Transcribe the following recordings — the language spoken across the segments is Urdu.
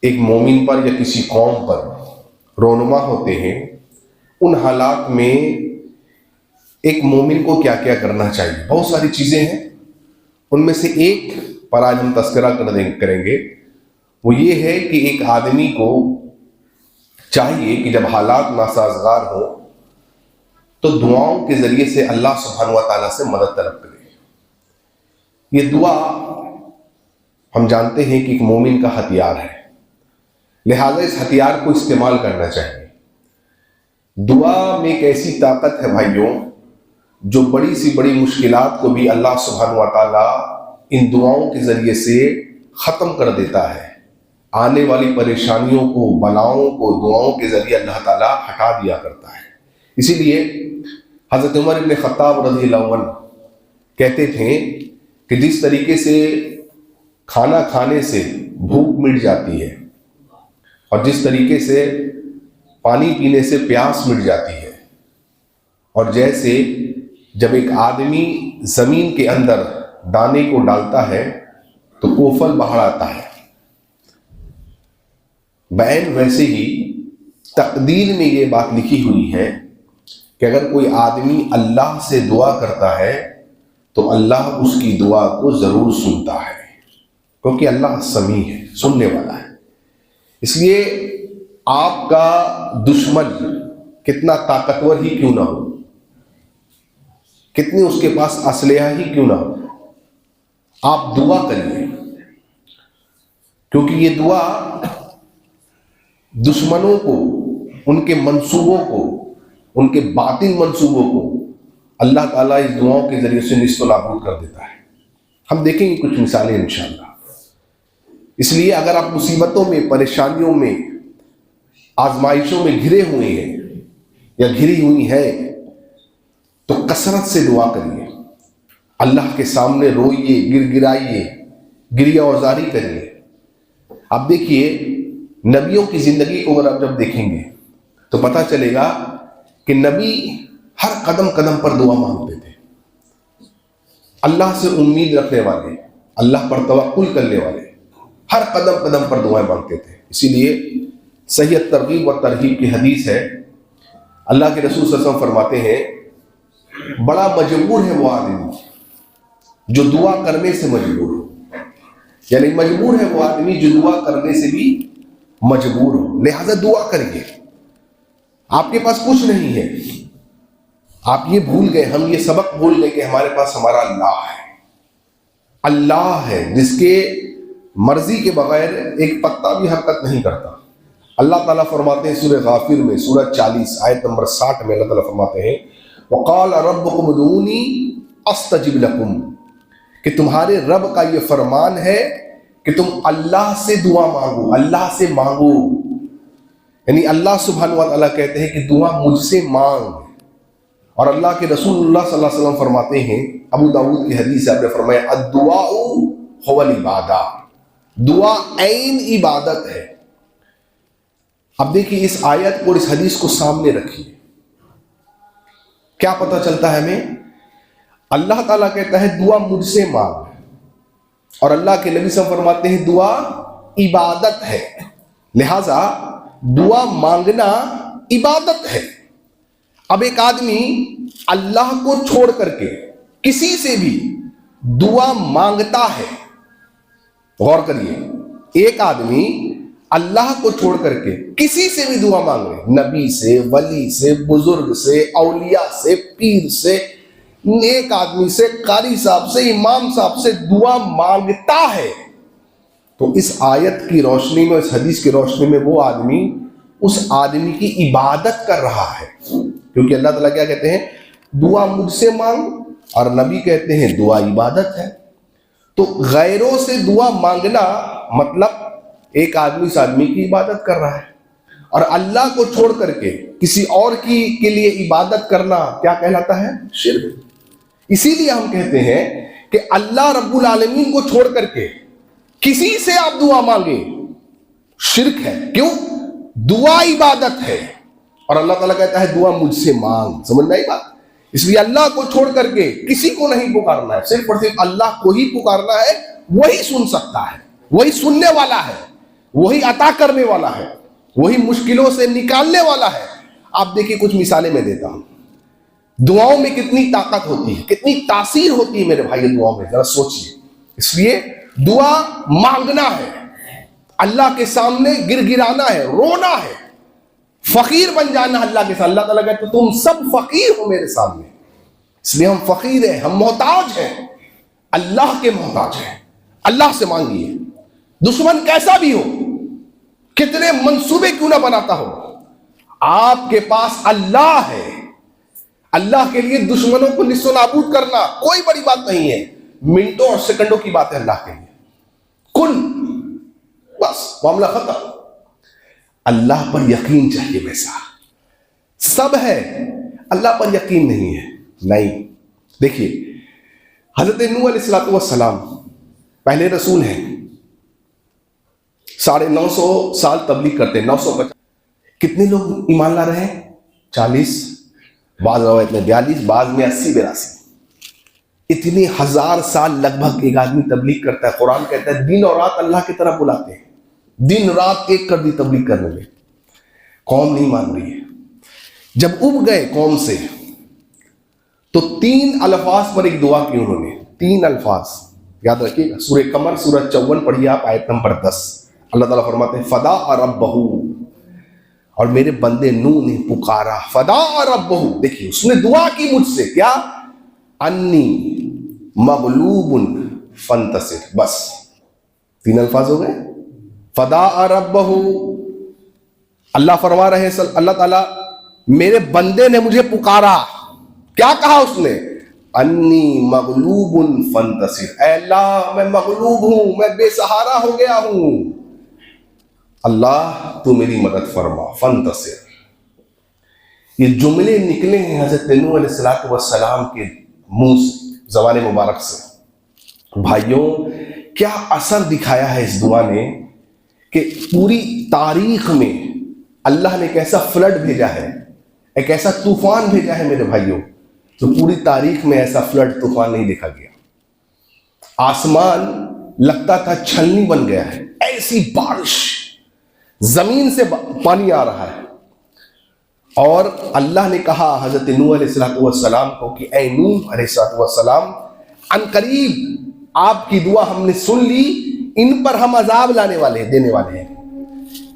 ایک مومن پر یا کسی قوم پر رونما ہوتے ہیں، ان حالات میں ایک مومن کو کیا کیا کرنا چاہیے؟ بہت ساری چیزیں ہیں، ان میں سے ایک پر آج ہم تذکرہ کریں گے، وہ یہ ہے کہ ایک آدمی کو چاہیے کہ جب حالات ناسازگار ہوں تو دعاؤں کے ذریعے سے اللہ سبحانہ و تعالیٰ سے مدد طلب کرے۔ یہ دعا ہم جانتے ہیں کہ ایک مومن کا ہتھیار ہے، لہذا اس ہتھیار کو استعمال کرنا چاہیے۔ دعا میں ایک ایسی طاقت ہے بھائیوں، جو بڑی سی بڑی مشکلات کو بھی اللہ سبحانہ و تعالیٰ ان دعاؤں کے ذریعے سے ختم کر دیتا ہے۔ آنے والی پریشانیوں کو، بلاؤں کو دعاؤں کے ذریعے اللہ تعالیٰ ہٹا دیا کرتا ہے۔ اسی لیے حضرت عمر بن خطاب رضی اللہ عنہ کہتے تھے کہ جس طریقے سے کھانا کھانے سے بھوک مٹ جاتی ہے اور جس طریقے سے پانی پینے سے پیاس مٹ جاتی ہے، اور جیسے جب ایک آدمی زمین کے اندر دانے کو ڈالتا ہے تو کوفل باہر آتا ہے، بعین ویسے ہی تقدیر میں یہ بات لکھی ہوئی ہے کہ اگر کوئی آدمی اللہ سے دعا کرتا ہے تو اللہ اس کی دعا کو ضرور سنتا ہے، کیونکہ اللہ سمیع ہے، سننے والا ہے۔ اس لیے آپ کا دشمن کتنا طاقتور ہی کیوں نہ ہو، کتنی اس کے پاس اسلحہ ہی کیوں نہ ہو، آپ دعا کریے، کیونکہ یہ دعا دشمنوں کو، ان کے منصوبوں کو، ان کے باطل منصوبوں کو اللہ تعالیٰ اس دعاؤں کے ذریعے سے نیست و نابود کر دیتا ہے۔ ہم دیکھیں گے کچھ مثالیں انشاءاللہ۔ اس لیے اگر آپ مصیبتوں میں، پریشانیوں میں، آزمائشوں میں گھرے ہوئے ہیں یا گھری ہوئی ہیں تو کثرت سے دعا کریے، اللہ کے سامنے روئیے، گر گرائیے، گریہ اوزاری کریے۔ آپ دیکھیے نبیوں کی زندگی کو اگر آپ جب دیکھیں گے تو پتہ چلے گا کہ نبی ہر قدم قدم پر دعا مانگتے تھے، اللہ سے امید رکھنے والے، اللہ پر توکل کرنے والے ہر قدم قدم پر دعائیں مانگتے تھے۔ اسی لیے صحیح ترغیب و ترہیب کی حدیث ہے، اللہ کے رسول صلی اللہ علیہ وسلم فرماتے ہیں بڑا مجبور ہے وہ آدمی جو دعا کرنے سے مجبور ہو، یعنی مجبور ہے وہ آدمی جو دعا کرنے سے بھی مجبور ہو۔ لہذا دعا کریے۔ آپ کے پاس کچھ نہیں ہے، آپ یہ بھول گئے، ہم یہ سبق بھول گئے کہ ہمارے پاس ہمارا اللہ ہے۔ اللہ ہے جس کے مرضی کے بغیر ایک پتا بھی حرکت نہیں کرتا۔ اللہ تعالیٰ فرماتے ہیں سورہ غافر میں، سورہ 40 آیت نمبر 60 میں اللہ تعالیٰ فرماتے ہیں وَقَالَ رَبُّكُمُ ادْعُونِي أَسْتَجِبْ لَكُمْ، کہ تمہارے رب کا یہ فرمان ہے کہ تم اللہ سے دعا مانگو، اللہ سے مانگو، یعنی اللہ سبحانہ و تعالیٰ کہتے ہیں کہ دعا مجھ سے مانگ۔ اور اللہ کے رسول اللہ صلی اللہ علیہ وسلم فرماتے ہیں، ابو داؤد کی حدیث ہے، آپ نے فرمایا الدعاء هو العبادہ، دعا عین عبادت ہے۔ اب دیکھیے اس آیت کو اور اس حدیث کو سامنے رکھیے، کیا پتہ چلتا ہے ہمیں؟ اللہ تعالیٰ کہتا ہے دعا مجھ سے مانگ، اور اللہ کے نبی صلی اللہ علیہ وسلم فرماتے ہیں دعا عبادت ہے، لہذا دعا مانگنا عبادت ہے۔ اب ایک آدمی اللہ کو چھوڑ کر کے کسی سے بھی دعا مانگتا ہے، غور کریے، ایک آدمی اللہ کو چھوڑ کر کے کسی سے بھی دعا مانگ رہے، نبی سے، ولی سے، بزرگ سے، اولیاء سے، پیر سے، ایک آدمی سے، قاری صاحب سے، امام صاحب سے دعا مانگتا ہے، تو اس آیت کی روشنی میں، اس حدیث کی روشنی میں وہ آدمی اس آدمی کی عبادت کر رہا ہے، کیونکہ اللہ تعالیٰ کیا کہتے ہیں؟ دعا مجھ سے مانگ، اور نبی کہتے ہیں دعا عبادت ہے۔ تو غیروں سے دعا مانگنا مطلب ایک آدمی اس آدمی کی عبادت کر رہا ہے، اور اللہ کو چھوڑ کر کے کسی اور کے لیے عبادت کرنا کیا کہلاتا ہے؟ شرک۔ اسی لیے ہم کہتے ہیں کہ اللہ رب العالمین کو چھوڑ کر کے کسی سے آپ دعا مانگیں شرک ہے۔ کیوں؟ دعا عبادت ہے، اور اللہ تعالیٰ کہتا ہے دعا مجھ سے مانگ۔ سمجھنا ہی بات؟ اس لیے اللہ کو چھوڑ کر کے کسی کو نہیں پکارنا ہے، صرف اور صرف اللہ کو ہی پکارنا ہے، وہی سن سکتا ہے، وہی سننے والا ہے۔ وہی عطا کرنے والا ہے، وہی مشکلوں سے نکالنے والا ہے۔ آپ دیکھیے کچھ مثالیں میں دیتا ہوں، دعاؤں میں کتنی طاقت ہوتی ہے، کتنی تاثیر ہوتی ہے میرے بھائی دعاؤں میں، ذرا سوچئے۔ اس لیے دعا مانگنا ہے، اللہ کے سامنے گر گرانا ہے، رونا ہے، فقیر بن جانا اللہ کے سامنے۔ اللہ تعالیٰ کہتے تم سب فقیر ہو میرے سامنے، اس لیے ہم فقیر ہیں، ہم محتاج ہیں، اللہ کے محتاج ہیں۔ اللہ سے مانگیے، دشمن کیسا بھی ہو، کتنے منصوبے کیوں نہ بناتا ہو، آپ کے پاس اللہ ہے۔ اللہ کے لیے دشمنوں کو نصف و نابود کرنا کوئی بڑی بات نہیں ہے، منٹوں اور سیکنڈوں کی بات ہے اللہ کے لیے۔ کن، بس معاملہ ختم۔ اللہ پر یقین چاہیے، ویسا سب ہے، اللہ پر یقین نہیں ہے، نہیں۔ دیکھیے حضرت نوح علیہ السلام پہلے رسول ہیں، 950 سال تبلیغ کرتے ہیں، 950۔ کتنے لوگ ایمان لا رہے ہیں؟ 40، بعض روایت میں 42، بعض میں 80 82۔ اتنے 1000 سال لگ بھگ ایک آدمی تبلیغ کرتا ہے۔ قرآن کہتا ہے دن اور رات اللہ کی طرف بلاتے ہیں، دن رات ایک کر دی تبلیغ کرنے میں، قوم نہیں مان رہی ہے۔ جب اب گئے قوم سے تو 3 الفاظ پر ایک دعا کی انہوں نے، 3 الفاظ یاد رکھیے گا۔ سورہ قمر سورہ 54 پڑھیے آپ، آیت نمبر 10۔ اللہ تعالیٰ فرماتے ہیں فدا ربہ، اور میرے بندے نوح نے پکارا، فدا ربہ، دیکھیے اس نے دعا کی مجھ سے، کیا؟ انی مغلوب فانتصر، بس 3 الفاظ ہو گئے۔ فدا ربہ، اللہ فرما رہے ہیں، اللہ تعالیٰ میرے بندے نے مجھے پکارا، کیا کہا اس نے؟ انی مغلوب فانتصر، اے اللہ میں مغلوب ہوں، میں بے سہارا ہو گیا ہوں، اللہ تو میری مدد فرما، فانتصر۔ یہ جملے نکلے ہیں حضرت نوح علیہ السلام کے منہ سے، زبان مبارک سے۔ بھائیوں کیا اثر دکھایا ہے اس دعا نے، کہ پوری تاریخ میں اللہ نے ایک ایسا فلڈ بھیجا ہے، ایک ایسا طوفان بھیجا ہے میرے بھائیوں، تو پوری تاریخ میں ایسا فلڈ طوفان نہیں دیکھا گیا۔ آسمان لگتا تھا چھلنی بن گیا ہے، ایسی بارش، زمین سے پانی آ رہا ہے۔ اور اللہ نے کہا حضرت نوح علیہ السلام کو کہ اے نوح علیہ السلام، ان قریب آپ کی دعا ہم نے سن لی، ان پر ہم عذاب لانے والے دینے والے ہیں،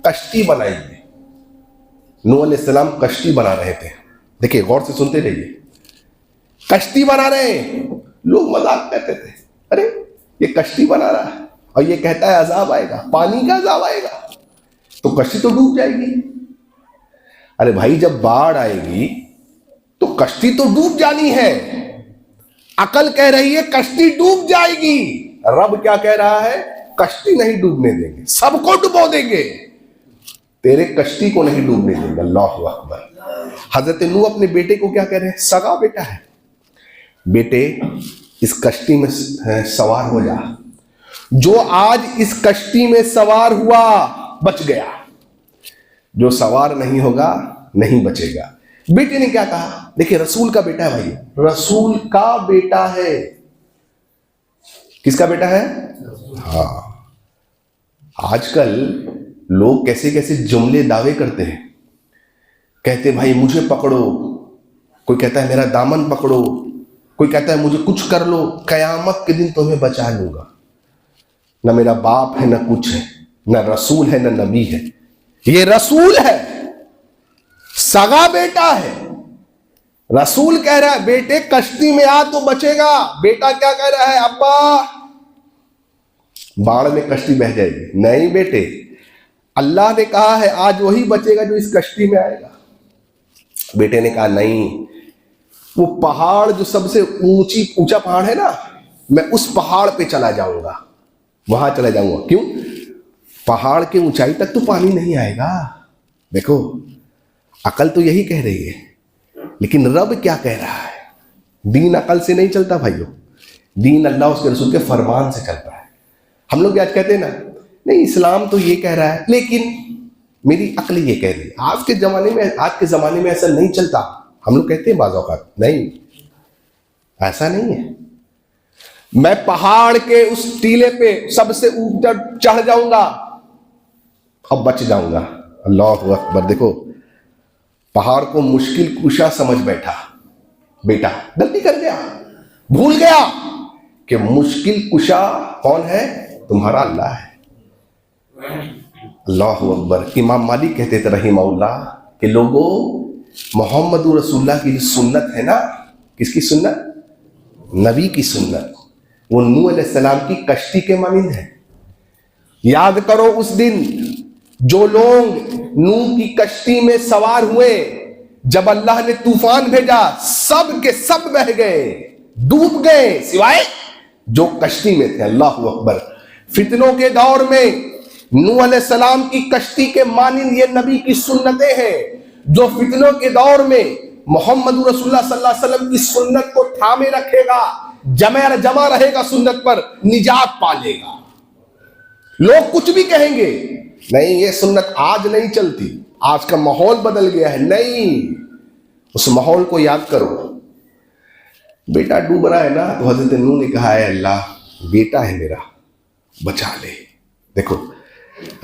کشتی بنائیے۔ نوح علیہ السلام کشتی بنا رہے تھے، دیکھیں غور سے سنتے رہیے، کشتی بنا رہے ہیں۔ لوگ مذاق کرتے تھے، ارے یہ کشتی بنا رہا ہے اور یہ کہتا ہے عذاب آئے گا، پانی کا عذاب آئے گا، تو کشتی تو ڈوب جائے گی۔ ارے بھائی جب باڑھ آئے گی تو کشتی تو ڈوب جانی ہے، عقل کہہ رہی ہے کشتی ڈوب جائے گی، رب کیا کہہ رہا ہے؟ کشتی نہیں ڈوبنے دیں گے، سب کو ڈبو دیں گے، تیرے کشتی کو نہیں ڈوبنے دیں گے۔ اللہ اکبر۔ حضرت نوح اپنے بیٹے کو کیا کہہ رہے ہیں؟ سگا بیٹا ہے، بیٹے اس کشتی میں سوار ہو جا، جو آج اس کشتی میں سوار ہوا بچ گیا، جو سوار نہیں ہوگا نہیں بچے گا۔ بیٹے نے کیا کہا؟ دیکھیں رسول کا بیٹا ہے بھائی، رسول کا بیٹا ہے۔ کس کا بیٹا ہے؟ ہاں، آج کل لوگ کیسے کیسے جملے دعوے کرتے ہیں، کہتے بھائی مجھے پکڑو، کوئی کہتا ہے میرا دامن پکڑو، کوئی کہتا ہے مجھے کچھ کر لو، قیامت کے دن تمہیں بچا لوں گا۔ نہ میرا باپ ہے، نہ کچھ ہے، نہ رسول ہے، نہ نبی ہے، یہ رسول ہے، سگا بیٹا ہے۔ رسول کہہ رہا ہے بیٹے کشتی میں آ تو بچے گا، بیٹا کیا کہہ رہا ہے؟ ابا باڑ میں کشتی بہہ جائے گی، نہیں بیٹے، اللہ نے کہا ہے آج وہی بچے گا جو اس کشتی میں آئے گا۔ بیٹے نے کہا نہیں، وہ پہاڑ جو سب سے اونچا پہاڑ ہے نا، میں اس پہاڑ پہ چلا جاؤں گا، وہاں چلا جاؤں گا۔ کیوں؟ پہاڑ کے اونچائی تک تو پانی نہیں آئے گا۔ دیکھو عقل تو یہی کہہ رہی ہے، لیکن رب کیا کہہ رہا ہے؟ دین عقل سے نہیں چلتا بھائیو، دین اللہ اس کے رسول کے فرمان سے چلتا ہے۔ ہم لوگ آج کہتے ہیں نا نہیں اسلام تو یہ کہہ رہا ہے، لیکن میری عقل یہ کہہ رہی ہے۔ آج کے زمانے میں ایسا نہیں چلتا، ہم لوگ کہتے ہیں بعض اوقات، نہیں ایسا نہیں ہے، میں پہاڑ کے اس ٹیلے پہ سب سے اوپر چڑھ جاؤں گا، اب بچ جاؤں گا. اللہ اکبر. دیکھو پہاڑ کو مشکل کشا سمجھ بیٹھا بیٹا, غلطی کر گیا, بھول گیا کہ مشکل کشا کون ہے؟ تمہارا اللہ ہے. اللہ اکبر. امام مالک کہتے تھے رحمہ اللہ کہ لوگوں, محمد رسول اللہ کی سنت ہے نا, کس کی سنت؟ نبی کی سنت, وہ نوح علیہ السلام کی کشتی کے مانند ہے. یاد کرو اس دن جو لوگ نوح کی کشتی میں سوار ہوئے, جب اللہ نے طوفان بھیجا سب کے سب بہہ گئے, ڈوب گئے, سوائے جو کشتی میں تھے. اللہ اکبر. فتنوں کے دور میں نوح علیہ السلام کی کشتی کے مانند یہ نبی کی سنتیں ہیں. جو فتنوں کے دور میں محمد رسول اللہ صلی اللہ علیہ وسلم کی سنت کو تھامے رکھے گا, جمع رہے گا سنت پر, نجات پالے گا. لوگ کچھ بھی کہیں گے, نہیں یہ سنت آج نہیں چلتی, آج کا ماحول بدل گیا ہے. نہیں, اس ماحول کو یاد کرو. بیٹا ڈوب رہا ہے نا, تو حضرت نوح نے کہا ہے اللہ بیٹا ہے میرا, بچا لے. دیکھو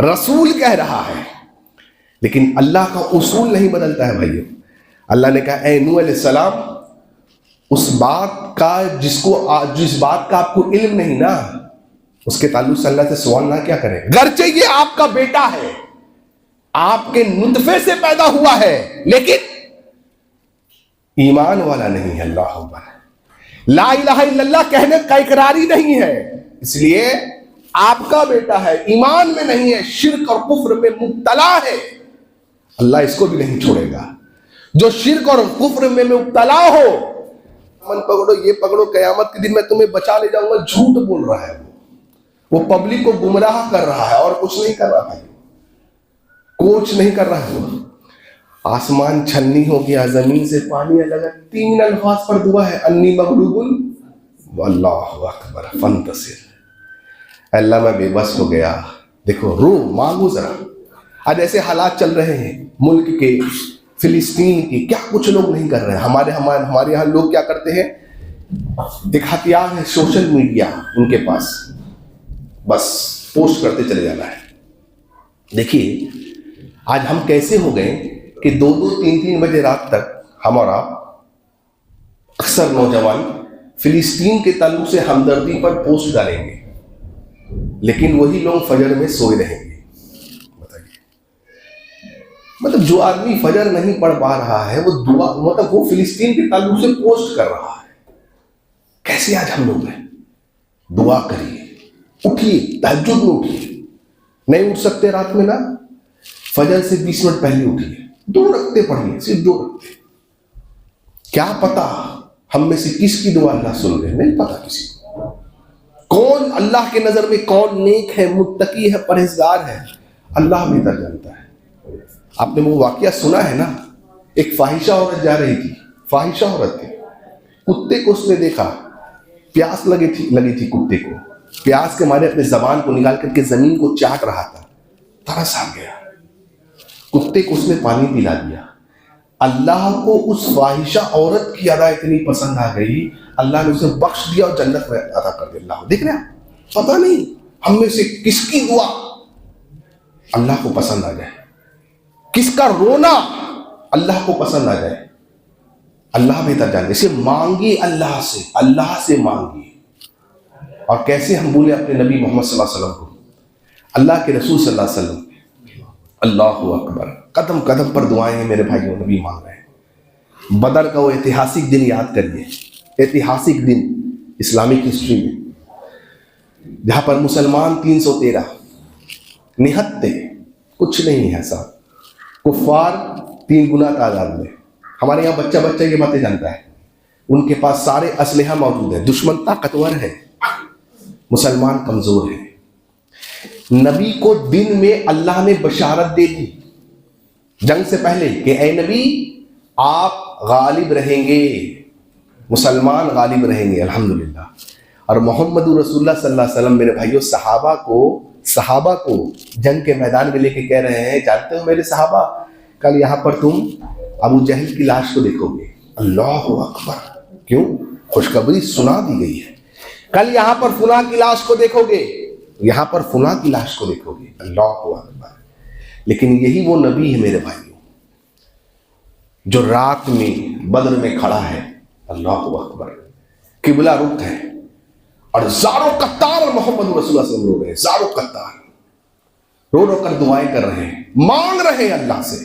رسول کہہ رہا ہے, لیکن اللہ کا اصول نہیں بدلتا ہے بھائیو. اللہ نے کہا اے نوح علیہ السلام, اس بات کا جس بات کا آپ کو علم نہیں نا, اس کے تعلق سے اللہ سے سوال نہ کیا کریں. گرچہ یہ آپ کا بیٹا ہے, آپ کے نطفے سے پیدا ہوا ہے, لیکن ایمان والا نہیں ہے. اللہ اکبر. لا الہ الا اللہ کہنے کا اقراری نہیں ہے, اس لیے آپ کا بیٹا ہے, ایمان میں نہیں ہے, شرک اور کفر میں مبتلا ہے. اللہ اس کو بھی نہیں چھوڑے گا. جو شرک اور کفر میں مبتلا ہو, من پکڑو, یہ پکڑو, قیامت کے دن میں تمہیں بچا لے جاؤں گا. جھوٹ بول رہا ہے وہ پبلک کو گمراہ کر رہا ہے, اور کچھ نہیں کر رہا ہے, کچھ نہیں کر رہا ہے. آسمان چھلنی ہو گیا, زمین سے پانی لگا, 3 الفاظ پر دعا ہے, انی مغلوب واللہ اکبر فانتصر. اللہ میں بے بس ہو گیا. دیکھو رو مانگو ذرا. آج ایسے حالات چل رہے ہیں ملک کے, فلسطین کی, کیا کچھ لوگ نہیں کر رہے ہیں. ہمارے یہاں لوگ کیا کرتے ہیں, ایک ہتھیار ہے سوشل میڈیا ان کے پاس, بس پوسٹ کرتے چلے جانا ہے. دیکھیے آج ہم کیسے ہو گئے کہ 2-2, 3-3 بجے رات تک ہمارا اکثر نوجوان فلسطین کے تعلق سے ہمدردی پر پوسٹ ڈالیں گے, لیکن وہی لوگ فجر میں سوئے رہیں گے. بتائیے, مطلب جو آدمی فجر نہیں پڑھ پا رہا ہے وہ دعا, مطلب وہ فلسطین کے تعلق سے پوسٹ کر رہا ہے. کیسے آج ہم لوگ ہیں. دعا کریے, اٹھیے, تہجد میں اٹھیے. نہیں اٹھ سکتے رات میں نا, فجر سے 20 منٹ پہلے اٹھیے, 2 رکعتیں پڑھیے, صرف 2 رکعتیں. کیا پتا ہم میں سے کس کی دعا اللہ سن رہے, نہیں پتا کسی کو. کون اللہ کے نظر میں کون نیک ہے, متقی ہے, پرہیزگار ہے, اللہ بہتر جانتا ہے. آپ نے وہ واقعہ سنا ہے نا, ایک فاحشہ عورت جا رہی تھی, فاحشہ عورت تھی, کتے کو اس نے دیکھا, پیاس لگی تھی کتے کو, پیاس کے مارے اپنے زبان کو نکال کر کے زمین کو چاٹ رہا تھا. ترس آ گیا, کتے کو اس نے پانی پلا دیا. اللہ کو اس فاحشہ عورت کی ادا اتنی پسند آ گئی, اللہ نے اسے بخش دیا اور جنت میں عطا کر دیا. اللہ دیکھ رہے ہیں, پتہ نہیں ہم میں سے کس کی دعا اللہ کو پسند آ جائے, کس کا رونا اللہ کو پسند آ جائے. اللہ بہتر جانتے. اسے مانگی اللہ سے مانگی. اور کیسے ہم بولے اپنے نبی محمد صلی اللہ علیہ وسلم کو, اللہ کے رسول صلی اللہ علیہ وسلم. اللہ اکبر. قدم قدم پر دعائیں ہیں میرے بھائیوں, نبی مانگ رہے ہیں. بدر کا وہ ایتہاسک دن یاد کریے, ایتہاسک دن اسلامک ہسٹری میں, جہاں پر مسلمان 313 نہتے, کچھ نہیں ہے صاحب, کفار 3 گنا تعداد میں. ہمارے یہاں بچہ یہ باتیں جانتا ہے, ان کے پاس سارے اسلحہ موجود ہیں, دشمن طاقتور ہے, مسلمان کمزور ہے. نبی کو دن میں اللہ نے بشارت دے دی جنگ سے پہلے کہ اے نبی آپ غالب رہیں گے, مسلمان غالب رہیں گے الحمدللہ. اور محمد رسول اللہ صلی اللہ علیہ وسلم میرے بھائیوں صحابہ کو جنگ کے میدان میں لے کے کہہ رہے ہیں, جانتے ہو میرے صحابہ, کل یہاں پر تم ابو جہل کی لاش کو دیکھو گے. اللہ اکبر. کیوں؟ خوشخبری سنا دی گئی ہے, کل یہاں پر فلاں کی لاش کو دیکھو گے, یہاں پر فلاں کی لاش کو دیکھو گے. اللہ اکبر. لیکن یہی وہ نبی ہے میرے بھائیوں جو رات میں بدر میں کھڑا ہے، اللہ اکبر، قبلہ رخ ہے، اور زارو قطار محمد رسول اللہ صلی اللہ علیہ وسلم رو رہے ہیں، زارو قطار رو رو کر دعائیں کر رہے ہیں، مانگ رہے ہیں اللہ سے،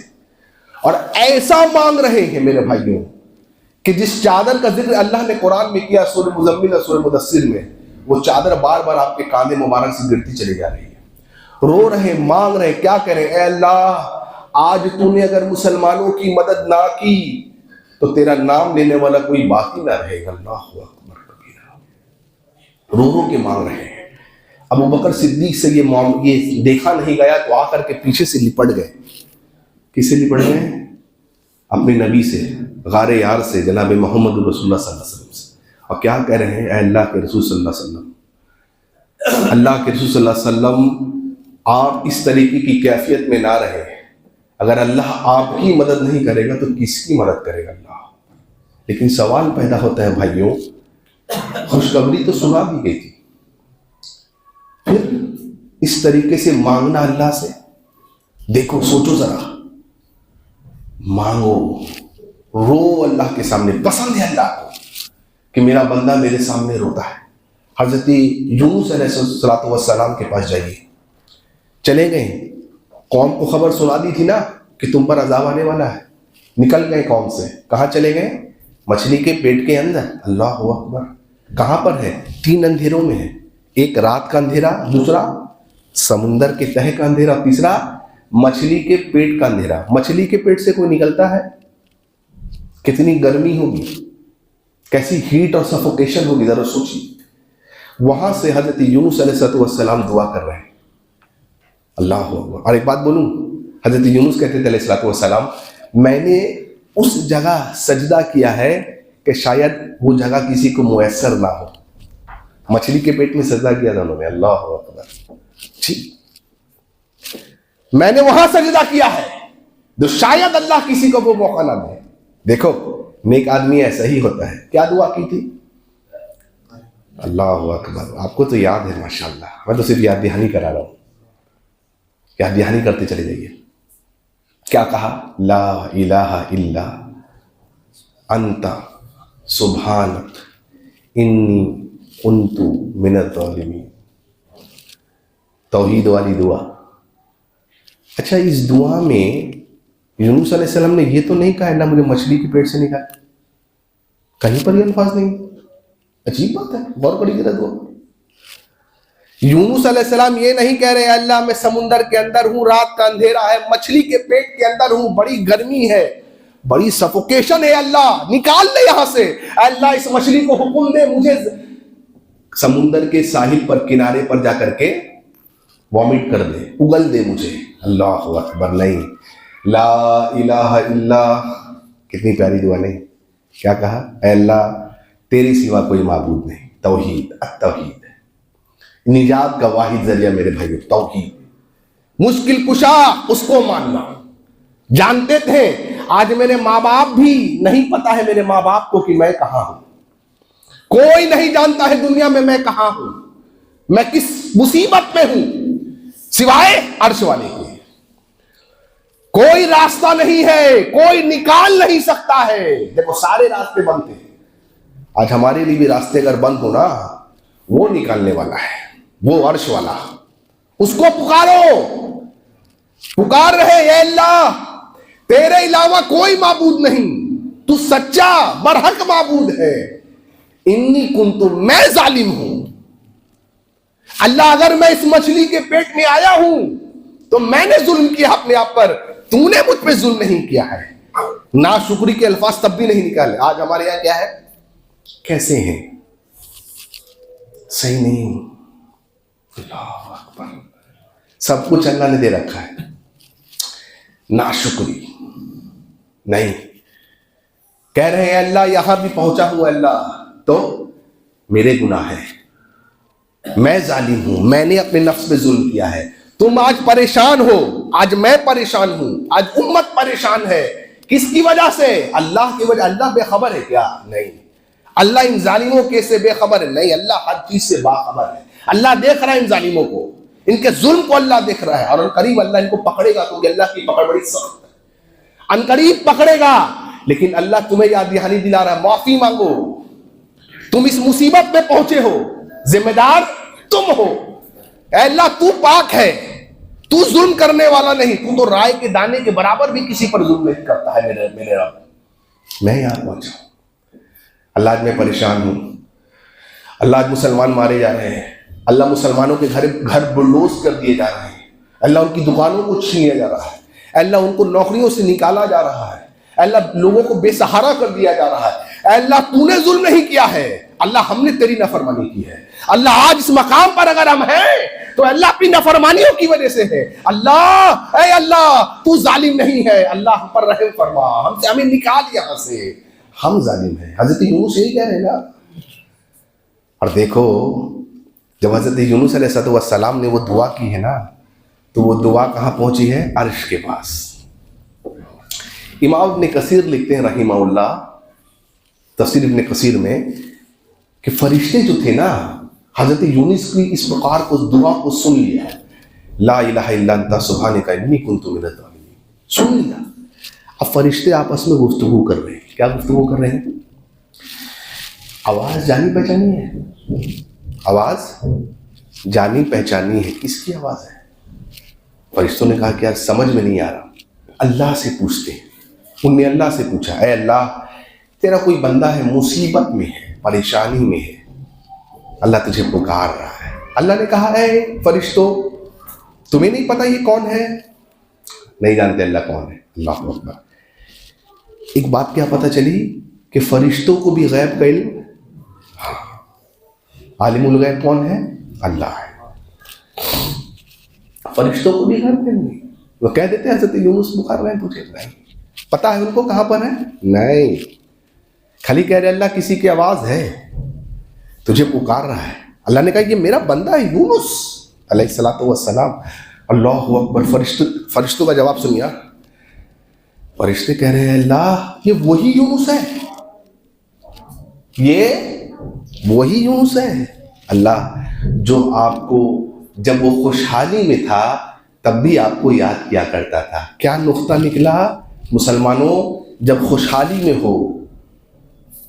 اور ایسا مانگ رہے ہیں میرے بھائیوں کہ جس چادر کا ذکر اللہ نے قرآن میں کیا سورہ مزمل اور سورہ مدثر میں، وہ چادر بار بار آپ کے کاندھے مبارک سے گرتی چلی جا رہی ہے، رو رہے ہیں، مانگ رہے ہیں، کیا کریں؟ اے اللہ آج تو نے اگر مسلمانوں کی مدد نہ کی تو تیرا نام لینے والا کوئی باقی نہ رہے گا۔ اللہ اکبر کبیرہ، رو رو کے مانگ رہے ہیں۔ ابو بکر صدیق سے یہ دیکھا نہیں گیا تو آ کر کے پیچھے سے لپٹ گئے۔ کس سے لپٹ گئے؟ اپنے نبی سے، غار یار سے، جناب محمد رسول اللہ صلی اللہ علیہ وسلم سے، اور کیا کہہ رہے ہیں؟ اے اللہ کے رسول صلی اللہ علیہ وسلم، اللہ کے رسول صلی اللہ علیہ وسلم، آپ اس طریقے کی کیفیت میں نہ رہے، اگر اللہ آپ کی مدد نہیں کرے گا تو کس کی مدد کرے گا اللہ؟ لیکن سوال پیدا ہوتا ہے بھائیوں، خوشخبری تو سنا دی گئی تھی، پھر اس طریقے سے مانگنا اللہ سے؟ دیکھو، سوچو ذرا، مانگو، رو اللہ کے سامنے، پسند ہے اللہ کو کہ میرا بندہ میرے سامنے روتا ہے۔ حضرت یونس علیہ السلام کے پاس جائیے، چلے گئے، قوم کو خبر سنا دی تھی نا کہ تم پر عذاب آنے والا ہے، نکل گئے قوم سے، کہاں چلے گئے؟ مچھلی کے پیٹ کے اندر۔ اللہ اکبر، کہاں پر ہے؟ 3 اندھیروں میں ہے، ایک رات کا اندھیرا، دوسرا سمندر کے تہہ کا اندھیرا، تیسرا مچھلی کے پیٹ کا اندھیرا۔ مچھلی کے پیٹ سے کوئی نکلتا ہے، کتنی گرمی ہوگی، کیسی ہیٹ اور سفوکیشن ہوگی، ذرا سوچیے۔ وہاں سے حضرت یونس علیہ السلام دعا کر رہے ہیں، اللہ اکبر۔ اور ایک بات بولوں، حضرت یونس کہتے تھے علیہ السلام، میں نے اس جگہ سجدہ کیا ہے کہ شاید وہ جگہ کسی کو میسر نہ ہو۔ مچھلی کے پیٹ میں سجدہ کیا تھا انہوں نے، اللہ اکبر، میں نے وہاں سجدہ کیا ہے جو شاید اللہ کسی کو وہ موقع نہ دے۔ دیکھو، نیک آدمی ایسا ہی ہوتا ہے۔ کیا دعا کی تھی؟ اللہ اکبر، آپ کو تو یاد ہے ماشاءاللہ، میں تو صرف یاد دہانی کرا رہا ہوں، یاد دہانی کرتے چلے جائیے۔ کیا کہا؟ لا الہ الا انت سبحانک انی کنت من الظالمین۔ توحید والی دعا۔ اچھا، اس دعا میں یونس علیہ السلام نے یہ تو نہیں کہا اللہ مجھے مچھلی کے پیٹ سے نکال، کہیں پر یہ الفاظ نہیں۔ عجیب بات ہے، غور کریے ذرا دعا۔ یونس علیہ السلام یہ نہیں کہہ رہے اللہ میں سمندر کے اندر ہوں، رات کا اندھیرا ہے، مچھلی کے پیٹ کے اندر ہوں، بڑی گرمی ہے، بڑی سفوکیشن ہے، اللہ نکال لے یہاں سے، اللہ اس مچھلی کو حکم دے مجھے سمندر کے ساحل پر، کنارے پر جا کر کے وامٹ کر دے، اگل دے مجھے۔ اللہ اکبر، نہیں، لا الہ الا، کتنی پیاری دعا نہیں؟ کیا کہا؟ اے اللہ تیرے سوا کوئی معبود نہیں، توحید، التوحید، نجات کا واحد ذریعہ میرے بھائیو، توحید، مشکل کشا اس کو ماننا۔ جانتے تھے، آج میرے ماں باپ بھی نہیں پتا ہے میرے ماں باپ کو کہ میں کہاں ہوں، کوئی نہیں جانتا ہے دنیا میں کہاں ہوں، میں کس مصیبت میں ہوں، سوائے عرش والے کے۔ کوئی راستہ نہیں ہے، کوئی نکال نہیں سکتا ہے۔ دیکھو، سارے راستے بند تھے، آج ہمارے لیے بھی راستے اگر بند ہو نا، وہ نکالنے والا ہے، وہ عرش والا، اس کو پکارو، پکار رہے، اے اللہ تیرے علاوہ کوئی معبود نہیں، تو سچا برحق معبود ہے، انی کنت، میں ظالم ہوں، اللہ اگر میں اس مچھلی کے پیٹ میں آیا ہوں تو میں نے ظلم کیا اپنے آپ پر، تو نے مجھ پہ ظلم نہیں کیا ہے۔ ناشکری کے الفاظ تب بھی نہیں نکالے۔ آج ہمارے یہاں کیا ہے؟ کیسے ہیں؟ صحیح نہیں۔ اللہ اکبر، سب کچھ اللہ نے دے رکھا ہے، ناشکری نہیں۔ کہہ رہے ہیں اللہ یہاں بھی پہنچا ہوں اللہ تو میرے گناہ ہے، میں ظالم ہوں، میں نے اپنے نفس پہ ظلم کیا ہے۔ تم آج پریشان ہو، آج میں پریشان ہوں، آج امت پریشان ہے، کس کی وجہ سے؟ اللہ کی وجہ۔ اللہ بے خبر ہے کیا؟ نہیں، اللہ ان ظالموں کے سے بے خبر ہے؟ نہیں، اللہ ہر چیز سے باخبر ہے، اللہ دیکھ رہا ہے ان ظالموں کو، ان کے ظلم کو اللہ دیکھ رہا ہے، اور عنقریب اللہ ان کو پکڑے گا، کیونکہ اللہ کی پکڑ بڑی سخت ہے، عنقریب پکڑے گا۔ لیکن اللہ تمہیں یاد دہانی دلا رہا ہے، معافی مانگو، تم اس مصیبت میں پہنچے ہو، ذمہ دار تم ہو۔ اے اللہ تو پاک ہے، تو ظلم کرنے والا نہیں، تو تو رائے کے دانے کے برابر بھی کسی پر ظلم نہیں کرتا ہے میرے رب۔ میں یہاں پہنچا ہوں، اللہ آج میں پریشان ہوں، اللہ آج مسلمان مارے جا رہے ہیں، اللہ مسلمانوں کے گھر بلڈوز کر دیے جا رہے ہیں، اللہ ان کی دکانوں کو چھین لیا جا رہا ہے، اللہ ان کو نوکریوں سے نکالا جا رہا ہے، اللہ لوگوں کو بے سہارا کر دیا جا رہا ہے۔ اے اللہ تو نے ظلم نہیں کیا ہے، اللہ ہم نے تیری نافرمانی کی ہے۔ اللہ آج اس مقام پر اگر ہم ہیں تو اللہ اپنی نافرمانیوں کی وجہ سے ہے۔ اللہ اے اللہ تو ظالم نہیں ہے، اللہ ہم پر رحم فرما، ہمیں نکال یہاں سے، ہم ظالم ہیں۔ حضرت یونس یہی کہہ رہے ہیں نا۔ اور دیکھو جب حضرت یونس علیہ السلام نے وہ دعا کی ہے نا، تو وہ دعا کہاں پہنچی ہے؟ عرش کے پاس۔ امام ابن کثیر لکھتے ہیں رحمہ اللہ تفسیر ابن کثیر میں کہ فرشتے جو تھے نا، حضرت یونس کی اس پکار کو، دعا کو سن لیا، لا الہ الا انت سبحانک انی کنت من الظالمین، سن لیا۔ اب فرشتے آپس میں گفتگو کر رہے ہیں۔ کیا گفتگو کر رہے ہیں؟ آواز جانی پہچانی ہے، آواز جانی پہچانی ہے۔ کس کی آواز ہے؟ فرشتوں نے کہا کہ یار سمجھ میں نہیں آ رہا، اللہ سے پوچھتے ہیں۔ ان نے اللہ سے پوچھا، اے اللہ تیرا کوئی بندہ ہے، مصیبت میں ہے، پریشانی میں ہے، اللہ تجھے پکار رہا ہے۔ اللہ نے کہا اے فرشتوں تمہیں نہیں پتا یہ کون ہے؟ نہیں جانتے اللہ کون ہے۔ اللہ اکبر۔ ایک بات کیا پتہ چلی کہ فرشتوں کو بھی غیب کا علم، عالم الغیب کون ہے؟ اللہ ہے۔ فرشتوں کو بھی غیب کا علم نہیں۔ وہ کہہ دیتے ہیں حضرت یونس پکار رہے ہیں تجھے، نہیں پتا ہے ان کو کہاں پر ہے؟ نہیں، خالی کہہ رہے اللہ کسی کی آواز ہے، تجھے پکار رہا ہے۔ اللہ نے کہا یہ میرا بندہ ہے یونس علیہ السلام۔ اللہ اکبر۔ فرشتوں کا جواب سنیا، فرشتے کہہ رہے ہیں اللہ یہ وہی یونس ہے، یہ وہی یونس ہے اللہ جو آپ کو جب وہ خوشحالی میں تھا تب بھی آپ کو یاد کیا کرتا تھا۔ کیا نقطہ نکلا مسلمانوں؟ جب خوشحالی میں ہو،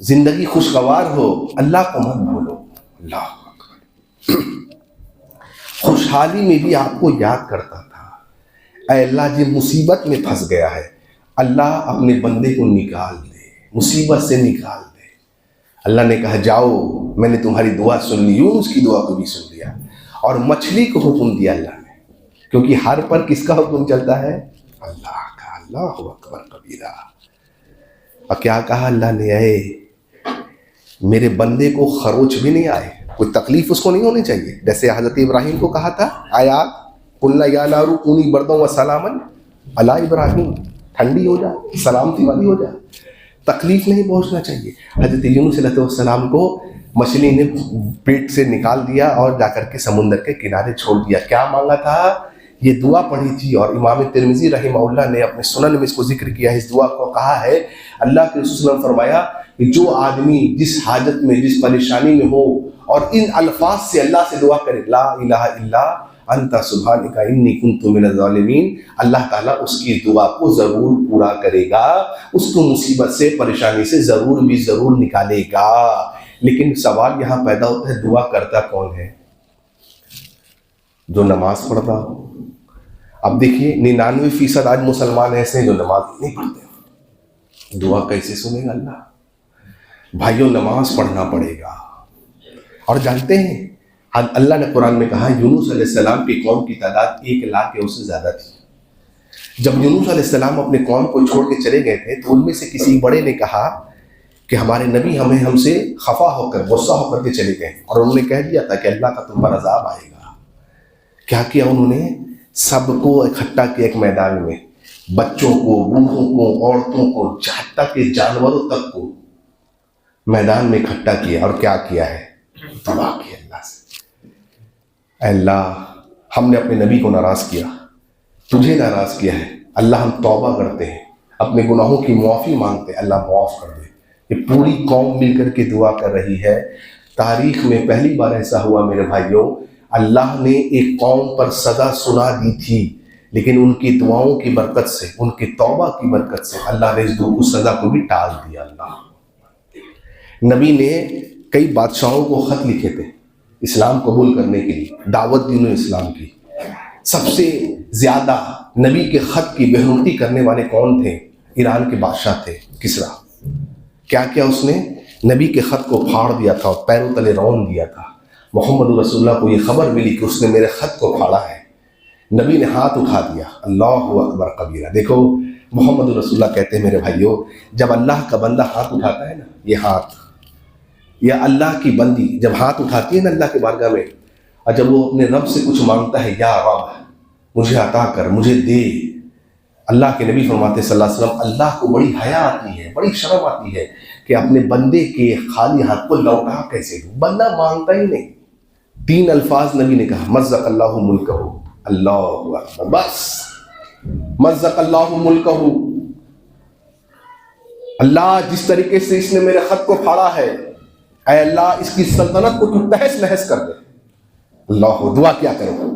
زندگی خوشگوار ہو، اللہ کو مت بھولو۔ اللہ اکبر۔ خوشحالی میں بھی آپ کو یاد کرتا تھا، اے اللہ یہ مصیبت میں پھنس گیا ہے، اللہ اپنے بندے کو نکال دے، مصیبت سے نکال دے۔ اللہ نے کہا جاؤ، میں نے تمہاری دعا سن لی، یونس کی دعا کو بھی سن لیا، اور مچھلی کو حکم دیا اللہ نے، کیونکہ ہر پر کس کا حکم چلتا ہے؟ اللہ کا۔ اللہ اکبر کبیرہ۔ اور کیا کہا اللہ نے؟ اے میرے بندے کو خروچ بھی نہیں آئے، کوئی تکلیف اس کو نہیں ہونی چاہیے۔ جیسے حضرت ابراہیم کو کہا تھا آیا قلنا یا نار کونی بردا وسلاما علی ابراہیم، ٹھنڈی ہو جائے، سلامتی والی ہو جائے، تکلیف نہیں پہنچنا چاہیے۔ حضرت یونس علیہ السلام کو مچھلی نے پیٹ سے نکال دیا اور جا کر کے سمندر کے کنارے چھوڑ دیا۔ کیا مانگا تھا؟ یہ دعا پڑھی تھی، اور امام ترمذی رحمہ اللہ نے اپنے سنن میں اس کو ذکر کیا ہے۔ اس دعا کو کہا ہے اللہ کے رسول صلی اللہ علیہ وسلم فرمایا کہ جو آدمی جس حاجت میں، جس پریشانی میں ہو اور ان الفاظ سے اللہ سے دعا کرے، لا الہ الا انت سبحانک انی کنت من الظالمین، اللہ تعالیٰ اس کی دعا کو ضرور پورا کرے گا، اس کو مصیبت سے، پریشانی سے ضرور نکالے گا۔ لیکن سوال یہاں پیدا ہوتا ہے دعا کرتا کون ہے؟ جو نماز پڑھتا ہو۔ اب دیکھیے 99% آج مسلمان ایسے ہیں جو نماز نہیں پڑھتے، دعا کیسے سنے گا اللہ؟ بھائیوں نماز پڑھنا پڑے گا۔ اور جانتے ہیں اللہ نے قرآن میں کہا یونس علیہ السلام کی قوم کی تعداد 1 لاکھ یا اس سے زیادہ تھی۔ جب یونس علیہ السلام اپنے قوم کو چھوڑ کے چلے گئے تھے تو ان میں سے کسی بڑے نے کہا کہ ہمارے نبی ہم سے خفا ہو کر، غصہ ہو کر کے چلے گئے، اور انہوں نے کہہ دیا تھا کہ اللہ کا تم پر عذاب آئے گا۔ کیا کیا انہوں نے؟ سب کو اکٹھا کیا ایک میدان میں، بچوں کو، بوڑھوں کو، عورتوں کو، حتیٰ کہ جانوروں تک کو میدان میں اکٹھا کیا، اور کیا کیا ہے؟ دعا کی اللہ سے، اے اللہ ہم نے اپنے نبی کو ناراض کیا، تجھے ناراض کیا ہے، اللہ ہم توبہ کرتے ہیں، اپنے گناہوں کی معافی مانگتے ہیں، اللہ معاف کر دے۔ یہ پوری قوم مل کر کے دعا کر رہی ہے۔ تاریخ میں پہلی بار ایسا ہوا میرے بھائیوں، اللہ نے ایک قوم پر سزا سنا دی تھی، لیکن ان کی دعاؤں کی برکت سے، ان کی توبہ کی برکت سے اللہ نے اس سزا کو بھی ٹال دیا۔ اللہ نبی نے کئی بادشاہوں کو خط لکھے تھے اسلام قبول کرنے کے لیے، دعوت دین اسلام کی۔ سب سے زیادہ نبی کے خط کی بےحرمتی کرنے والے کون تھے؟ ایران کے بادشاہ تھے کسریٰ۔ کیا کیا اس نے؟ نبی کے خط کو پھاڑ دیا تھا اور پیروں تلے رون دیا تھا۔ محمد رسول اللہ کو یہ خبر ملی کہ اس نے میرے خط کو پھاڑا ہے، نبی نے ہاتھ اٹھا دیا، اللہ اکبر کبیرہ۔ دیکھو محمد رسول اللہ کہتے ہیں میرے بھائیوں، جب اللہ کا بندہ ہاتھ اٹھاتا ہے نا، یہ ہاتھ، یا اللہ کی بندی جب ہاتھ اٹھاتی ہے نا اللہ کے بارگاہ میں، اور جب وہ اپنے رب سے کچھ مانگتا ہے، یا رب مجھے عطا کر، مجھے دے، اللہ کے نبی فرماتے صلی اللہ علیہ وسلم اللہ کو بڑی حیا آتی ہے، بڑی شرم آتی ہے کہ اپنے بندے کے خالی ہاتھ کو لوٹا کیسے دوں۔ بندہ مانگتا ہی نہیں۔ 3 الفاظ نبی نے کہا، مزق اللہ ملکہ، اللہ اکبر، بس مزق اللہ ملکہ، اللہ جس طریقے سے اس نے میرے خط کو پھاڑا ہے، اے اللہ اس کی سلطنت کو تو تہس نہس کر دے۔ اللہ، دعا کیا کرو،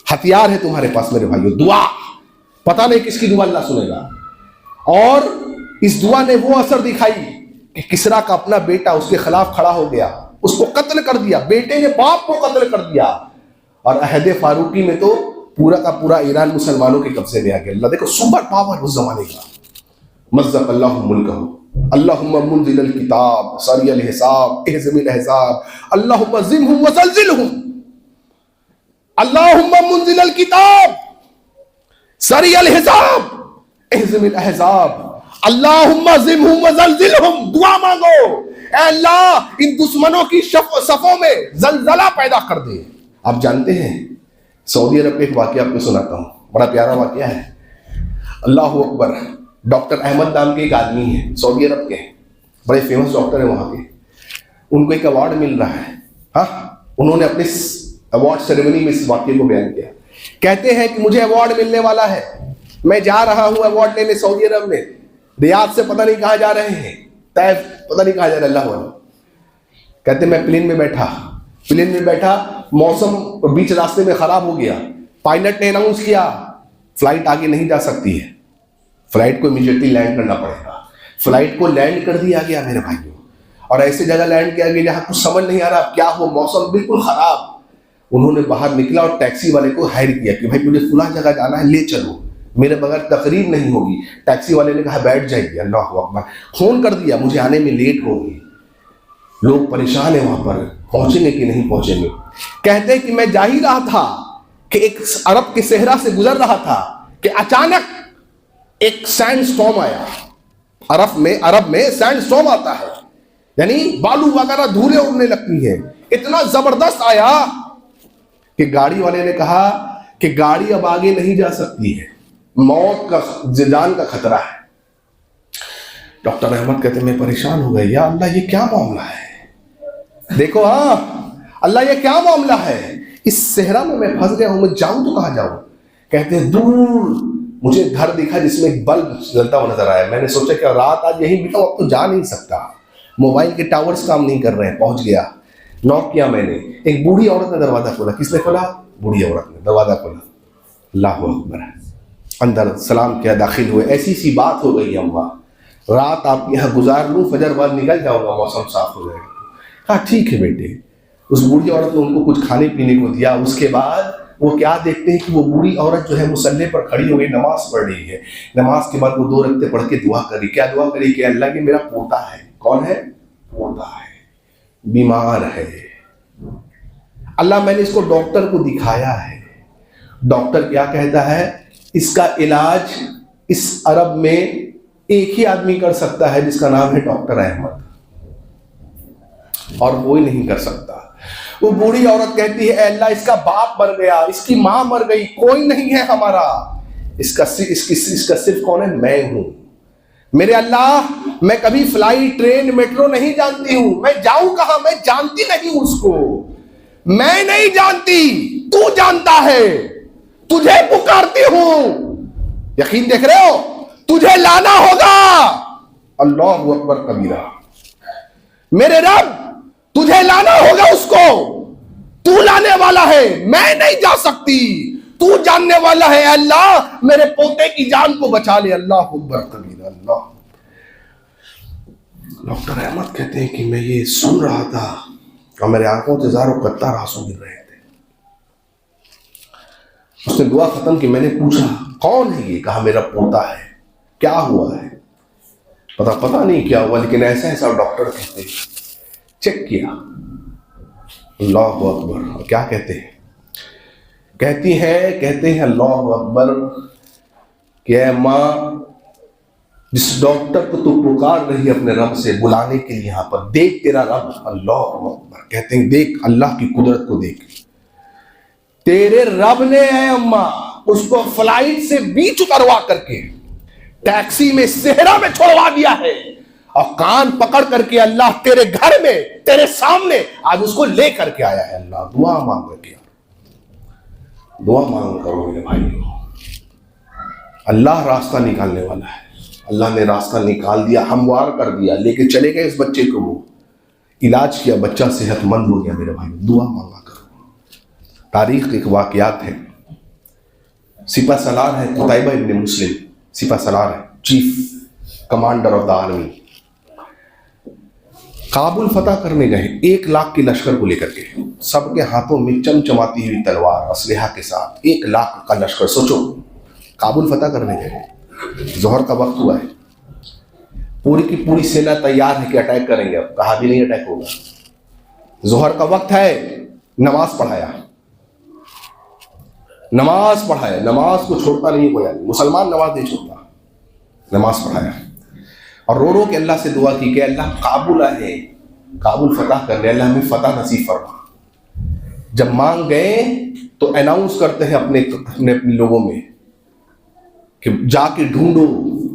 ہتھیار ہے تمہارے پاس میرے بھائیو، دعا۔ پتہ نہیں کس کی دعا اللہ سنے گا۔ اور اس دعا نے وہ اثر دکھائی کہ کسریٰ کا اپنا بیٹا اس کے خلاف کھڑا ہو گیا، اس کو قتل کر دیا، بیٹے نے باپ کو قتل کر دیا، اور عہد فاروقی میں تو پورا کا پورا ایران مسلمانوں کے قبضے میں آ گیا۔ اللہ دیکھو سپر پاور اس زمانے کا۔ مزق اللہ ملکہ، اللہم منزل الکتاب سریع الحساب اہزم الاحزاب اللہم زمہم وزلزلہم، اللہم منزل الکتاب سریع الحساب اہزم الاحزاب اللہم زمہم وزلزلہم۔ دعا مانگو، اے اللہ ان دشمنوں کی صفوں میں زلزلہ پیدا کر دے۔ آپ جانتے ہیں سعودی عرب کا ایک واقعہ آپ کو سناتا ہوں، بڑا پیارا واقعہ ہے۔ اللہ اکبر۔ ڈاکٹر احمد نام کے ایک آدمی ہیں، سعودی عرب کے بڑے فیمس ڈاکٹر ہیں وہاں کے، ان کو ایک ایوارڈ مل رہا ہے۔ ہاں، انہوں نے اپنے ایوارڈ سیریمنی میں اس واقعے کو بیان کیا۔ کہتے ہیں کہ مجھے ایوارڈ ملنے والا ہے، میں جا رہا ہوں ایوارڈ لینے سعودی عرب میں، ریاض سے پتہ نہیں کہاں جا رہے ہیں، طیف پتہ نہیں کہاں جا رہے، اللہ والا۔ کہتے میں پلین میں بیٹھا، موسم بیچ راستے میں خراب ہو گیا، پائلٹ نے اناؤنس کیا فلائٹ آگے نہیں جا سکتی ہے، فلائٹ کو امیڈیٹلی لینڈ کرنا پڑے گا۔ فلائٹ کو لینڈ کر دیا گیا میرے بھائیوں، اور ایسے جگہ لینڈ کیا گیا جہاں کچھ سمجھ نہیں آ رہا کیا ہو، موسم بالکل خراب۔ انہوں نے باہر نکلا اور ٹیکسی والے کو ہائر کیا کہ بھائی مجھے فلاں جگہ جانا ہے، لے چلو، میرے بغیر تقریب نہیں ہوگی۔ ٹیکسی والے نے کہا بیٹھ جائیے، اللہ اکبر۔ فون کر دیا مجھے آنے میں لیٹ ہوگی، لوگ پریشان ہیں وہاں پر، پہنچیں گے کہ نہیں پہنچیں گے۔ کہتے ہیں کہ میں جا ہی رہا تھا کہ ایک عرب کے صحرا سے گزر رہا تھا کہ اچانک ایک سینڈ سٹارم آیا۔ عرب میں سینڈ سٹارم آتا ہے، یعنی بالو وغیرہ دھولیں اڑنے لگتی ہیں، اتنا زبردست آیا کہ گاڑی والے نے کہا کہ گاڑی اب آگے نہیں جا سکتی ہے، موت کا، جان کا خطرہ ہے۔ ڈاکٹر احمد کہتے ہیں میں پریشان ہو گئے، یا اللہ یہ کیا معاملہ ہے، دیکھو ہاں اللہ یہ کیا معاملہ ہے، اس صحرا میں پھنس گیا ہوں، میں جاؤں تو کہاں جاؤں۔ کہتے ہیں دور مجھے گھر دکھا جس میں ایک بلب جلتا ہوا نظر آیا، میں نے سوچا کہ رات آج یہیں بتاؤں، اب تو جا نہیں سکتا، موبائل کے ٹاورز کام نہیں کر رہے ہیں۔ پہنچ گیا، نوک کیا میں نے، ایک بوڑھی عورت نے دروازہ کھولا۔ کس نے کھولا؟ بوڑھی عورت نے دروازہ کھولا۔ اللہ اکبر۔ اندر سلام کیا، داخل ہوئے۔ ایسی سی بات ہو گئی اماں، رات آپ یہاں گزار لوں، فجر بعد نکل جاؤں گا، موسم صاف ہو جائے گا۔ کہا ٹھیک ہے بیٹے۔ اس بوڑھی عورت نے ان کو کچھ کھانے پینے کو دیا۔ اس کے بعد وہ کیا دیکھتے ہیں کہ وہ بوڑھی عورت جو ہے مصلی پر کھڑی ہو گئی، نماز پڑھ رہی ہے۔ نماز کے بعد وہ 2 رکعتیں پڑھ کے دعا کری۔ کیا دعا کری؟ کہ اللہ یہ میرا پوتا ہے۔ کون ہے؟ پوتا ہے، بیمار ہے، اللہ میں نے اس کو ڈاکٹر کو دکھایا ہے، ڈاکٹر کیا کہتا ہے اس کا علاج اس عرب میں ایک ہی آدمی کر سکتا ہے جس کا نام ہے ڈاکٹر احمد، اور کوئی نہیں کر سکتا۔ وہ بوڑھی عورت کہتی ہے اے اللہ اس کا باپ مر گیا، اس کی ماں مر گئی، کوئی نہیں ہے ہمارا، اس کا صرف کون ہے؟ میں ہوں۔ میرے اللہ میں کبھی فلائٹ، ٹرین، میٹرو نہیں جانتی ہوں، میں جاؤں کہاں؟ میں جانتی نہیں ہوں اس کو، میں نہیں جانتی، تو جانتا ہے، تجھے پکارتی ہوں۔ یقین دیکھ رہے ہو؟ تجھے لانا ہوگا، اللہ اکبر کبیرہ، میرے رب تجھے لانا ہوگا اس کو، تو لانا جانے والا ہے، میں نہیں جا سکتی، تو جاننے والا ہے، اے اللہ میرے پوتے کی جان کو بچا لے۔ اللہ اکبر کبیرہ۔ اللہ۔ ڈاکٹر احمد کہتے ہیں کہ میں یہ سن رہا تھا اور میرے آنکھوں سے زاروں قطار آنسو گر رہے تھے۔ اس نے دعا ختم کی، میں نے پوچھا کون ہے یہ؟ کہا میرا پوتا ہے۔ کیا ہوا ہے؟ پتا نہیں کیا ہوا، لیکن ایسا ایسا ڈاکٹر کہتے ہیں۔ چیک کیا، اللہ اکبر۔ کیا کہتے ہیں؟ کہتے ہیں اللہ اکبر کہ اے ماں، جس ڈاکٹر کو تو پکار رہی ہے اپنے رب سے بلانے کے لیے یہاں پر، دیکھ تیرا رب۔ اللہ اکبر۔ کہتے ہیں دیکھ اللہ کی قدرت کو، دیکھ تیرے رب نے اے اماں اس کو فلائٹ سے بیچ اتروا کر کے ٹیکسی میں صحرا میں چھوڑوا دیا ہے، اور کان پکڑ کر کے اللہ تیرے گھر میں تیرے سامنے آج اس کو لے کر کے آیا ہے۔ اللہ دعا مانگ کیا، دعا مانگ کرو میرے بھائیو، اللہ راستہ نکالنے والا ہے۔ اللہ نے راستہ نکال دیا، ہموار کر دیا، لے کے چلے گئے اس بچے کو، وہ علاج کیا، بچہ صحت مند ہو گیا۔ میرے بھائی دعا مانگا کرو۔ تاریخ کے واقعات ہیں، سپہ سالار ہے قتیبہ ابن مسلم، سپہ سالار ہے، chief commander of the army, Kabul فتح کرنے گئے 1 لاکھ کے لشکر کو لے کر کے، سب کے ہاتھوں میں چمچماتی ہوئی تلوار اسلحہ کے ساتھ 1 لاکھ کا لشکر۔ سوچو کابل فتح کرنے گئے، ظہر کا وقت ہوا ہے، پوری کی پوری سینا تیار ہے کہ اٹیک کریں گے، اب کہا بھی نہیں اٹیک ہوگا، ظہر کا وقت ہے، نماز پڑھایا، نماز کو چھوڑتا نہیں کوئی آدمی، مسلمان نماز نہیں چھوڑتا، نماز پڑھایا، اور رو رو کے اللہ سے دعا کی کہ اللہ کابل ہے، کابل فتح کرنے، اللہ ہمیں فتح نصیب فرما۔ جب مانگ گئے تو اناؤنس کرتے ہیں اپنے لوگوں میں کہ جا کے ڈھونڈو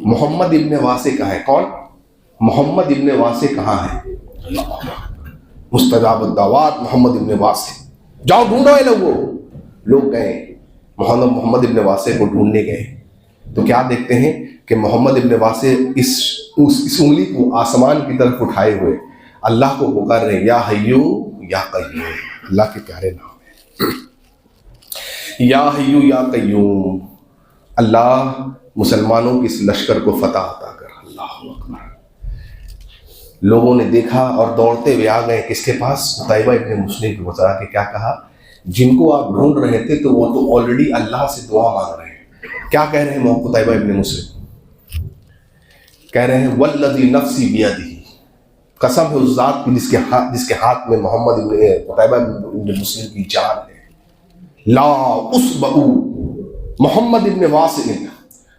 محمد ابن واسع کہاں ہے۔ کون؟ محمد ابن واسع کہاں ہے؟ مستجاب الدعوات محمد ابن واسع، جاؤ ڈھونڈو اے لوگوں۔ لوگ گئے محمد ابن واسع کو ڈھونڈنے گئے، تو کیا دیکھتے ہیں کہ محمد ابن واسع اس انگلی کو آسمان کی طرف اٹھائے ہوئے اللہ کو پکار رہے ہیں، یا حیو یا قیوم۔ اللہ کے پیارے نام ہے، یا حیو یا قیوم۔ اللہ مسلمانوں کی اس لشکر کو فتح عطا کر۔ اللہ اکبر۔ لوگوں نے دیکھا اور دوڑتے ہوئے آ گئے کس کے پاس؟ قتیبہ ابن مسلم کو بتا کے کیا کہا؟ جن کو آپ ڈھونڈ رہے تھے تو وہ تو آلریڈی اللہ سے دعا مانگ رہے ہیں۔ کیا کہہ رہے ہیں قتیبہ ابن مسلم؟ کہہ رہے ہیں والذی نفسی بیدہ، قسم ہے اس ذات کی جس کے ہاتھ میں محمد ابن قتیبہ ابن مسلم کی جان ہے، لا اصبع محمد ابن واسع،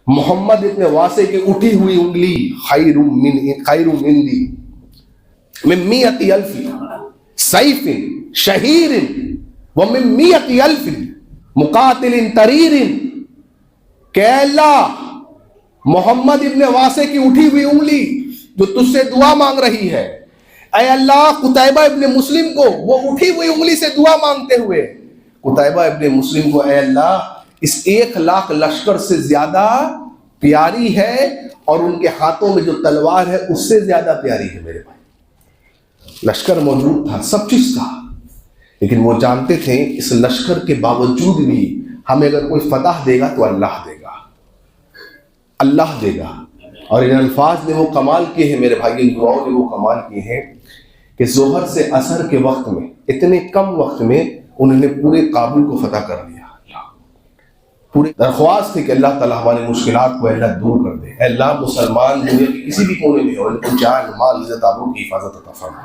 محمد ابن واسع کی اٹھی ہوئی انگلی خیر مندی من 100,000 سیف شہیر ومن 100,000 مقاتل طریر، کہ اللہ محمد ابن واسع کی اٹھی ہوئی انگلی جو تجھ سے دعا مانگ رہی ہے، اے اللہ قتیبہ ابن مسلم کو وہ اٹھی ہوئی انگلی سے دعا مانگتے ہوئے، قتیبہ ابن مسلم کو اے اللہ اس 1 لاکھ لشکر سے زیادہ پیاری ہے، اور ان کے ہاتھوں میں جو تلوار ہے اس سے زیادہ پیاری ہے۔ میرے بھائی لشکر موجود تھا، سب چیز تھا، لیکن وہ جانتے تھے اس لشکر کے باوجود بھی ہمیں اگر کوئی فتح دے گا تو اللہ دے گا، اللہ دے گا۔ اور ان الفاظ نے وہ کمال کیے ہیں میرے بھائی، ان دعاؤں نے وہ کمال کیے ہیں کہ ظہر سے عصر کے وقت میں، اتنے کم وقت میں انہوں نے پورے کابل کو فتح کر دیا۔ پوری درخواست تھی کہ اللہ تعالیٰ ہماری مشکلات کو اللہ دور کر دے۔ اے اللہ مسلمان دنیا کے کسی بھی کونے میں ہو، ان کو جان مال عزت آبرو کی حفاظت عطا فرما۔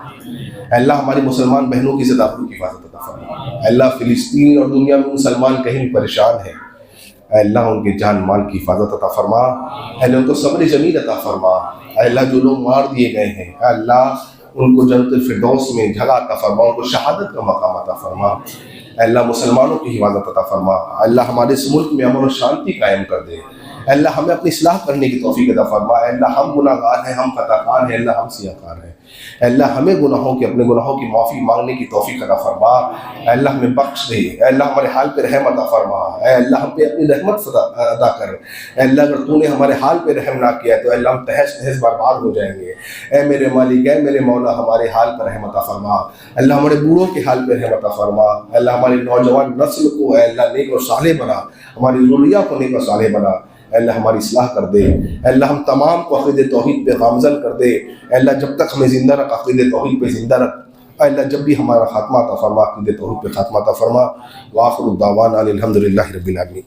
اے اللہ ہماری مسلمان بہنوں کی عزت آبرو کی حفاظت عطا فرما۔ اے اللہ فلسطین اور دنیا میں مسلمان کہیں بھی پریشان ہیں، اے اللہ ان کے جان مال کی حفاظت عطا فرما۔ اے اللہ ان کو صبر جمیل عطا فرما۔ اے اللہ جو لوگ مار دیے گئے ہیں، اے اللہ ان کو جنت الفردوس میں جگہ عطا فرما، ان کو شہادت کا مقام عطا فرما۔ اے اللہ مسلمانوں کی حفاظت عطا فرما۔ اللہ ہمارے اس ملک میں امن و شانتی قائم کر دے۔ اے اللہ ہمیں اپنی اصلاح کرنے کی توفیق عطا فرما. اے اللہ ہم گناہ گار ہیں, ہم خطا کار ہیں, اللہ ہم سیاہ کار ہیں. اے اللہ ہمیں اپنے گناہوں کی معافی مانگنے کی توفیق عطا فرما. اے اللہ ہمیں بخش دے. اے اللہ ہمارے حال پہ رحم عطا فرما. اے اللہ ہم پہ اپنی رحمت ادا کر. اے اللہ اگر تو نے ہمارے حال پہ رحم نہ کیا تو اے اللہ ہم تہس نہس برباد ہو جائیں گے. اے میرے مالک, اے میرے مولا, ہمارے حال پر رحم عطا فرما. اللہ ہمارے بوڑھوں کے حال پہ رحم عطا فرما. اللہ ہماری نوجوان نسل کو اے اللہ نیک و صالح بنا, ہماری ذریہ کو نیک و صالح بنا. اے اللہ ہماری اصلاح کر دے. اے اللہ ہم تمام کو عقید توحید پہ گامزن کر دے. اے اللہ جب تک ہمیں زندہ رکھ عقید توحید پہ زندہ رکھ. اے اللہ جب بھی ہمارا خاتمہ عطا فرما عقید توحید پہ خاتمہ عطا فرما. وآخر الدعوانا الحمد للہ رب العالمین.